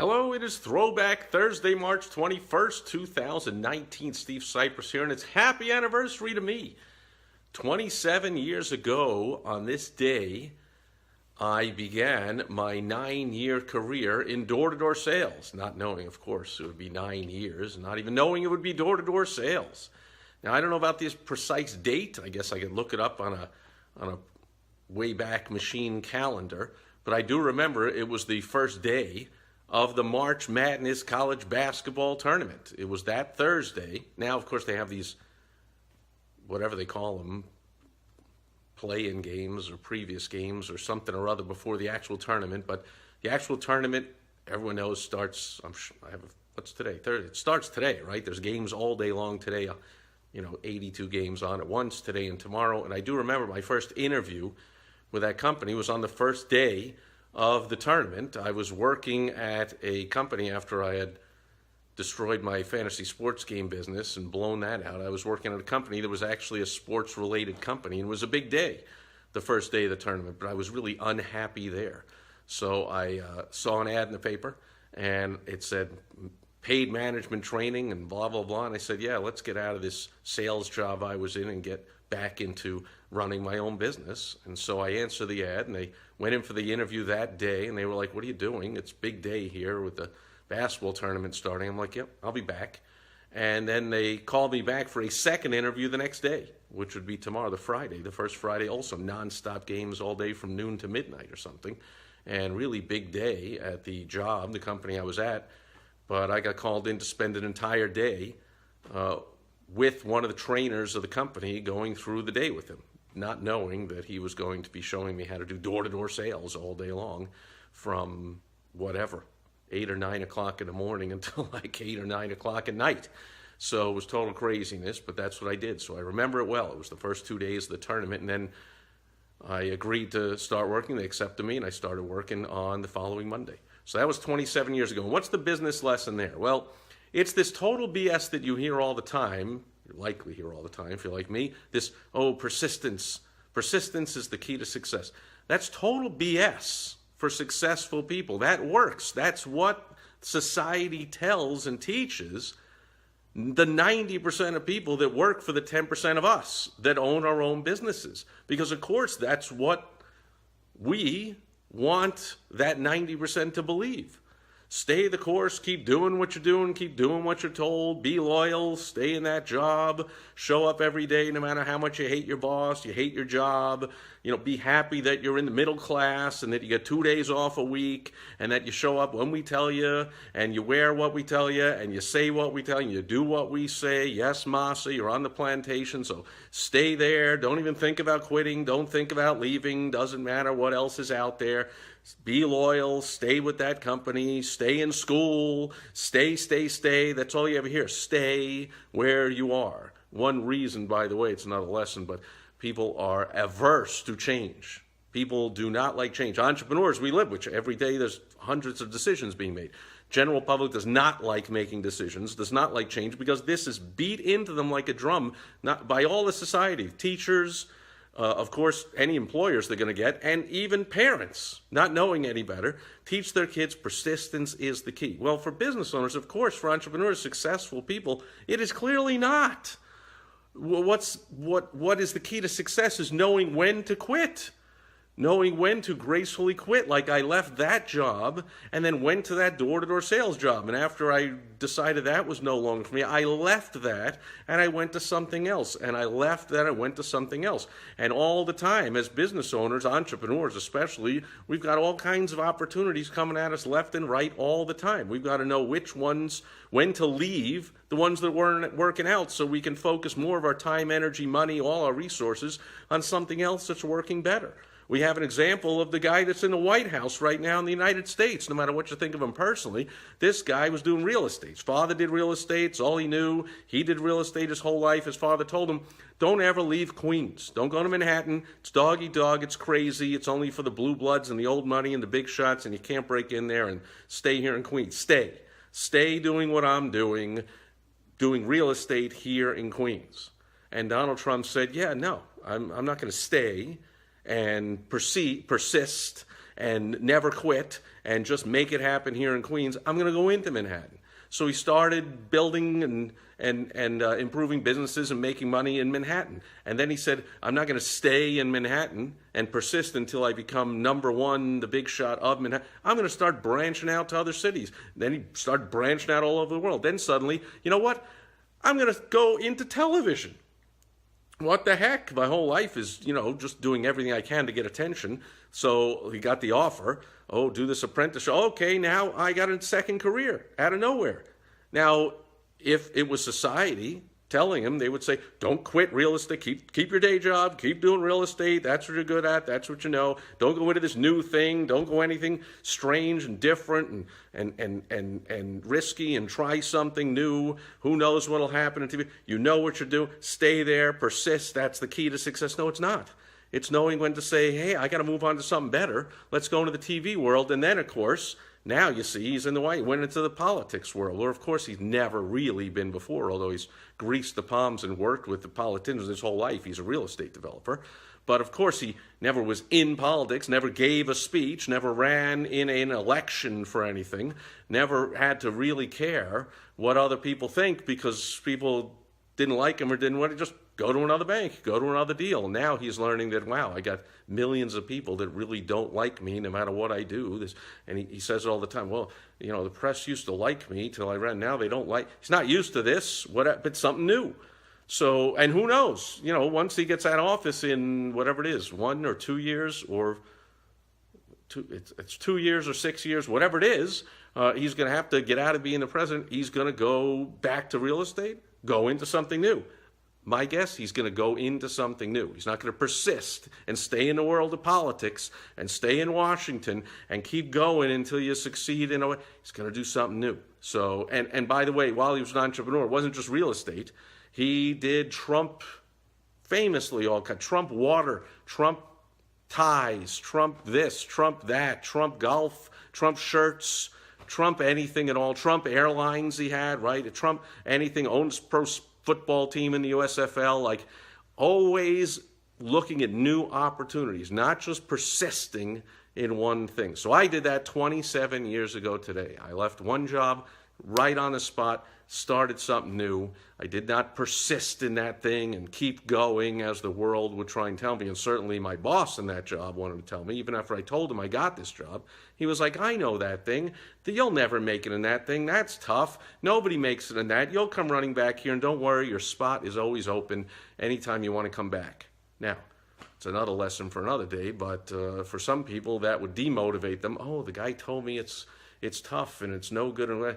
Hello, it is Throwback Thursday, March 21st, 2019. Steve Sipress here, and it's happy anniversary to me. 27 years ago on this day, I began my 9-year career in door-to-door sales, not knowing, of course, it would be 9 years, not even knowing it would be door-to-door sales. Now, I don't know about this precise date. I guess I could look it up on a Wayback Machine calendar, but I do remember it was the first day of the March Madness college basketball tournament. It was that Thursday. Now, of course, they have these, whatever they call them, play-in games or previous games or something or other before the actual tournament. But the actual tournament, everyone knows, starts, what's today? Thursday. It starts today, right? There's games all day long today, 82 games on at once today and tomorrow. And I do remember my first interview with that company was on the first day of the tournament. I was working at a company after I had destroyed my fantasy sports game business and blown that out. I was working at a company that was actually a sports-related company, and it was a big day, the first day of the tournament, but I was really unhappy there. So I saw an ad in the paper, and it said paid management training and blah, blah, blah, and I said, yeah, let's get out of this sales job I was in and get back into running my own business. And so I answered the ad, and they went in for the interview that day, and they were like, what are you doing? It's a big day here with the basketball tournament starting. I'm like, yep, I'll be back. And then they called me back for a second interview the next day, which would be tomorrow, the Friday, the first Friday, also nonstop games all day from noon to midnight or something. And really big day at the job, the company I was at. But I got called in to spend an entire day with one of the trainers of the company, going through the day with him, not knowing that he was going to be showing me how to do door-to-door sales all day long from whatever, 8 or 9 o'clock in the morning until like 8 or 9 o'clock at night. So it was total craziness, but that's what I did. So I remember it well. It was the first 2 days of the tournament, and then I agreed to start working. They accepted me, and I started working on the following Monday. So that was 27 years ago. What's the business lesson there? Well, it's this total BS that you hear all the time. You likely hear all the time if you're like me. This, persistence. Persistence is the key to success. That's total BS for successful people. That works. That's what society tells and teaches the 90% of people that work for the 10% of us that own our own businesses. Because, of course, that's what we want that 90% to believe. Stay the course, keep doing what you're doing, keep doing what you're told, be loyal, stay in that job, show up every day no matter how much you hate your boss, you hate your job, be happy that you're in the middle class and that you get 2 days off a week and that you show up when we tell you and you wear what we tell you and you say what we tell you, you do what we say. Yes, Massa, you're on the plantation, so stay there. Don't even think about quitting. Don't think about leaving. Doesn't matter what else is out there. Be loyal, stay with that company, stay in school, stay. That's all you ever hear. Stay where you are. One reason, by the way, it's not a lesson, but people are averse to change. People do not like change. Entrepreneurs, we live, which every day there's hundreds of decisions being made. General public does not like making decisions, does not like change, because this is beat into them like a drum, not by all the society, teachers, of course, any employers they're going to get, and even parents, not knowing any better, teach their kids persistence is the key. Well, for business owners, of course, for entrepreneurs, successful people, it is clearly not. What is the key to success is knowing when to quit. Knowing when to gracefully quit. Like I left that job and then went to that door-to-door sales job. And after I decided that was no longer for me, I left that and I went to something else. And I left that and went to something else. And all the time, as business owners, entrepreneurs especially, we've got all kinds of opportunities coming at us left and right all the time. We've got to know which ones, when to leave the ones that weren't working out so we can focus more of our time, energy, money, all our resources on something else that's working better. We have an example of the guy that's in the White House right now in the United States. No matter what you think of him personally, this guy was doing real estate. His father did real estate. It's all he knew. He did real estate his whole life. His father told him, don't ever leave Queens. Don't go to Manhattan. It's dog eat dog. It's crazy. It's only for the blue bloods and the old money and the big shots, and you can't break in there and stay here in Queens. Stay. Stay doing what I'm doing real estate here in Queens. And Donald Trump said, yeah, no, I'm not going to stay and persist and never quit and just make it happen here in Queens, I'm going to go into Manhattan. So he started building and improving businesses and making money in Manhattan. And then he said, I'm not going to stay in Manhattan and persist until I become number one, the big shot of Manhattan. I'm going to start branching out to other cities. Then he started branching out all over the world. Then suddenly, you know what? I'm going to go into television. What the heck? My whole life is, just doing everything I can to get attention. So he got the offer. Oh, do this apprenticeship. Okay, now I got a second career out of nowhere. Now, if it was society telling him, they would say, don't quit real estate. Keep your day job. Keep doing real estate. That's what you're good at. That's what you know. Don't go into this new thing. Don't go anything strange and different and risky and try something new. Who knows what'll happen in TV? You know what you're doing. Stay there. Persist. That's the key to success. No, it's not. It's knowing when to say, hey, I got to move on to something better. Let's go into the TV world. And then, of course, now you see he's in the way. He went into the politics world, where, of course, he's never really been before, although he's greased the palms and worked with the politicians his whole life. He's a real estate developer. But, of course, he never was in politics, never gave a speech, never ran in an election for anything, never had to really care what other people think because people didn't like him or didn't want to just go to another bank, go to another deal. Now he's learning that, wow, I got millions of people that really don't like me no matter what I do. And he says it all the time. Well, the press used to like me till I ran. Now they don't like. He's not used to this, but something new. So, and who knows? Once he gets out of office in whatever it is, 1 or 2 years or it's 2 years or 6 years, whatever it is, he's going to have to get out of being the president. He's going to go back to real estate, go into something new. My guess, he's going to go into something new. He's not going to persist and stay in the world of politics and stay in Washington and keep going until you succeed in a way. He's going to do something new. So, and by the way, while he was an entrepreneur, it wasn't just real estate. He did Trump, famously all kinds, Trump water, Trump ties, Trump this, Trump that, Trump golf, Trump shirts, Trump anything at all, Trump airlines he had, right? Trump anything, owns pro football team in the USFL, like always looking at new opportunities, not just persisting in one thing. So I did that 27 years ago today. I left one job right on the spot, started something new. I did not persist in that thing and keep going as the world would try and tell me. And certainly my boss in that job wanted to tell me, even after I told him I got this job, he was like, I know that thing. You'll never make it in that thing. That's tough. Nobody makes it in that. You'll come running back here, and don't worry, your spot is always open anytime you want to come back. Now, it's another lesson for another day, but for some people that would demotivate them. Oh, the guy told me it's tough and it's no good. And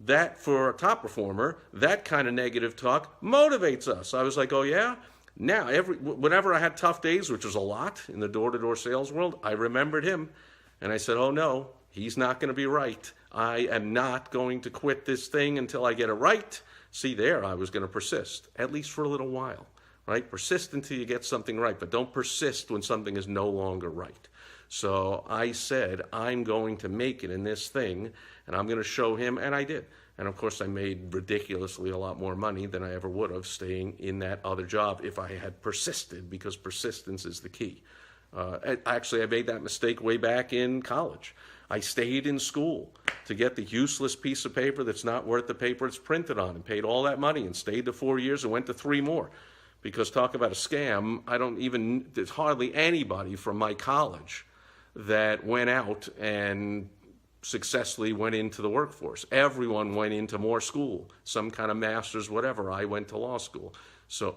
that, for a top performer, that kind of negative talk motivates us. I was like, oh yeah? Now, whenever I had tough days, which was a lot in the door-to-door sales world, I remembered him. And I said, oh no, he's not going to be right. I am not going to quit this thing until I get it right. See there, I was going to persist, at least for a little while, right? Persist until you get something right, but don't persist when something is no longer right. So I said, I'm going to make it in this thing, and I'm going to show him, and I did. And of course, I made ridiculously a lot more money than I ever would have staying in that other job if I had persisted, because persistence is the key. Actually, I made that mistake way back in college. I stayed in school to get the useless piece of paper that's not worth the paper it's printed on, and paid all that money and stayed to 4 years and went to 3 more. Because talk about a scam, there's hardly anybody from my college that went out and successfully went into the workforce. Everyone went into more school, some kind of master's, whatever. I went to law school.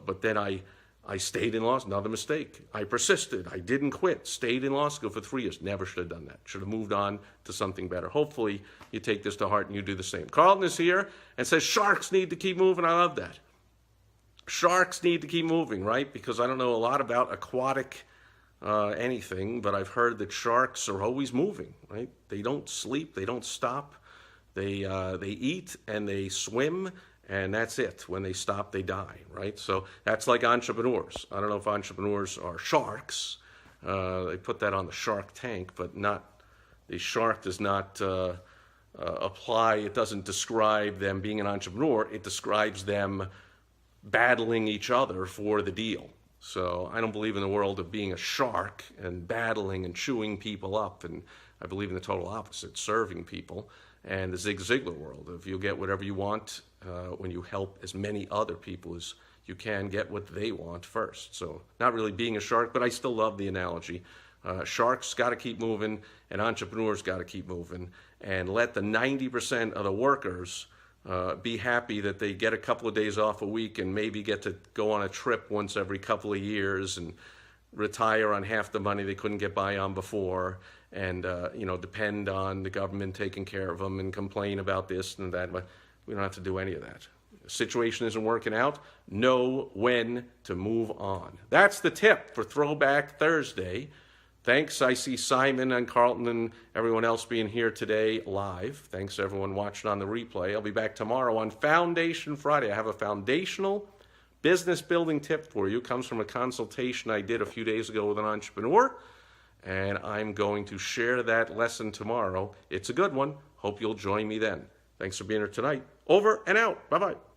But then I stayed in law school. Another mistake. I persisted. I didn't quit. Stayed in law school for 3 years. Never should have done that. Should have moved on to something better. Hopefully you take this to heart and you do the same. Carlton is here and says sharks need to keep moving. I love that. Sharks need to keep moving, right? Because I don't know a lot about aquatic anything, but I've heard that sharks are always moving, right? They don't sleep, they don't stop. They eat and they swim, and that's it. When they stop, they die, right? So that's like entrepreneurs. I don't know if entrepreneurs are sharks. They put that on the Shark Tank, but the shark does not apply. It doesn't describe them being an entrepreneur. It describes them battling each other for the deal. So I don't believe in the world of being a shark and battling and chewing people up. And I believe in the total opposite, serving people, and the Zig Ziglar world. If you get whatever you want when you help as many other people as you can get what they want first. So not really being a shark, but I still love the analogy. Sharks got to keep moving, and entrepreneurs got to keep moving, and let the 90% of the workers be happy that they get a couple of days off a week and maybe get to go on a trip once every couple of years and retire on half the money they couldn't get by on before, and depend on the government taking care of them and complain about this and that. But we don't have to do any of that. The situation isn't working out. Know when to move on. That's the tip for Throwback Thursday. Thanks. I see Simon and Carlton and everyone else being here today live. Thanks everyone watching on the replay. I'll be back tomorrow on Foundation Friday. I have a foundational business building tip for you. It comes from a consultation I did a few days ago with an entrepreneur, and I'm going to share that lesson tomorrow. It's a good one. Hope you'll join me then. Thanks for being here tonight. Over and out. Bye-bye.